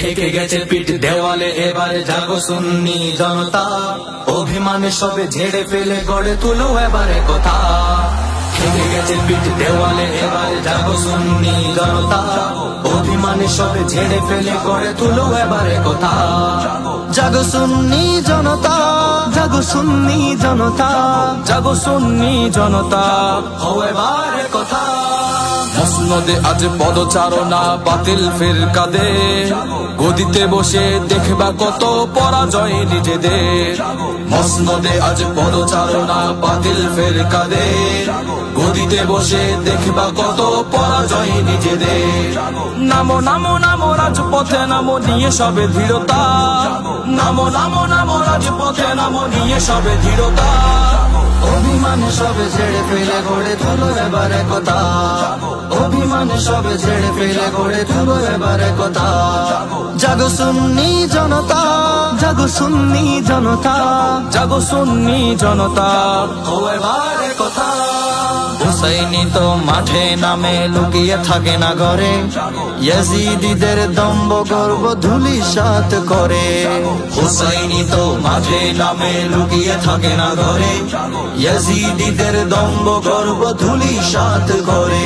ঠেকে গেছে পিঠ দেওয়ালে, এবারে জাগো সুন্নি জনতা, অভিমানে সবে ঝেড়ে ফেলে গড়ে তুলো এবারে কথা। ঠেকে গেছে পিঠ দেওয়ালে, এবারে জাগো সুন্নি জনতা, অভিমানে সবে ঝেড়ে ফেলে গড়ে তুলো এবারে কথা। জাগো সুন্নি জনতা, জাগো সুন্নি জনতা, জাগো সুন্নি জনতা, ও এবারে কথা। মসনদে আজ পদচারণা বাতিল ফিরকাদে, গদিতে বসে দেখবা কত পরাজয় নিজেদের। মসনদে আজ পদচারণা বাতিল ফিরকাদে, গদিতে বসে দেখবা কত পরাজয় নিজেদের। নামো নামো নামো রাজপথে, নামো নিয়ে সবে দৃঢ়তা, নামো নামো নামো রাজপথে, নামো নিয়ে সবে দৃঢ়তা। অভিমানে সবে ছেড়ে ফেলে গড়ে তুলো এবারে কথা, অভিমানে সবে ছেড়ে ফেলে গড়ে তুলো এবারে কথা। জাগো সুন্নি জনতা, জাগো সুন্নি জনতা, জাগো সুন্নি জনতা, ও এবারে কথা। হুসাইনি তো মাঠে নামে লুকিয়ে থাকে না ঘরে, ইয়াজিদিদের দম্ভ গর্ব ধূলিসাৎ করে। হুসাইনি তো মাঠে নামে লুকিয়ে থাকে না ঘরে, ইয়াজিদিদের দম্ভ গর্ব ধূলিসাৎ করে।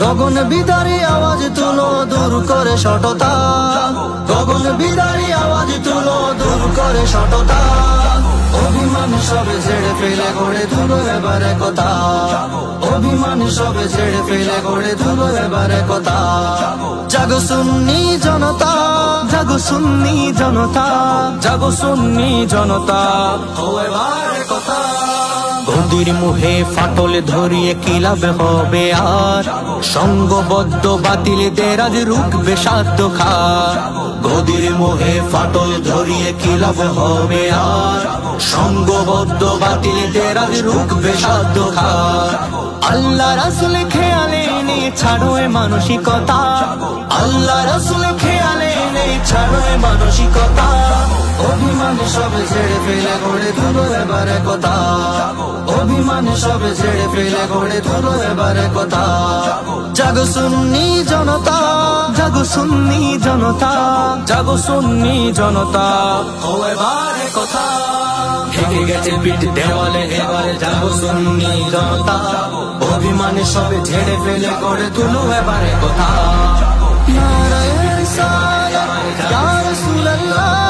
গগন বিদারী আওয়াজ তুলো দূর করে সটতা, গগন বিদারী আওয়াজ তুলো দূর করে সটতা। অভিমান সবে ছেড়ে ফেলে গড়ে তুলো এবারে কথা, অভিমান সবে ছেড়ে ফেলে গড়ে তুলো এবারে কথা। জাগো সুন্নি জনতা, জাগো সুন্নি জনতা, জাগো সুন্নি জনতা, ও এবারে কথা। গদির মুহে ফাটল ধরিয়ে কি লাভ হবে আর, সঙ্গবদ্ধ বাতিলদের আজ রুখবে সাধ্য খার। গদির মোহে ফাটল ধরিয়ে কি লাভ হবে আর, সঙ্গবদ্ধ বাতিলদের আজ রুখবে সাধ্য খার। আল্লাহ রাসূল খেয়ালে নেই ছাড়ো এ মানসিকতা, আল্লাহ রাসূল খেয়ালে নেই ছাড়ো এ মানসিকতা। অভিমান সবে ছেড়ে ফেলে গড়ে তুলো এবারে কথা, অভিমান সবে ছেড়ে ফেলে গড়ে তুলো এবারে কথা। জাগো সুন্নি জনতা, জাগো সুন্নি জনতা, জাগো সুন্নি জনতা, ও এবারে কথা। ঠেকে গেছে পিঠ দেওয়ালে, এবারে জাগো সুন্নি জনতা, অভিমানে সবে ঝেড়ে ফেলে গড়ে তুলো এবারে কথা। নারায়ে রিসালাত ইয়া রাসূলুল্লাহ।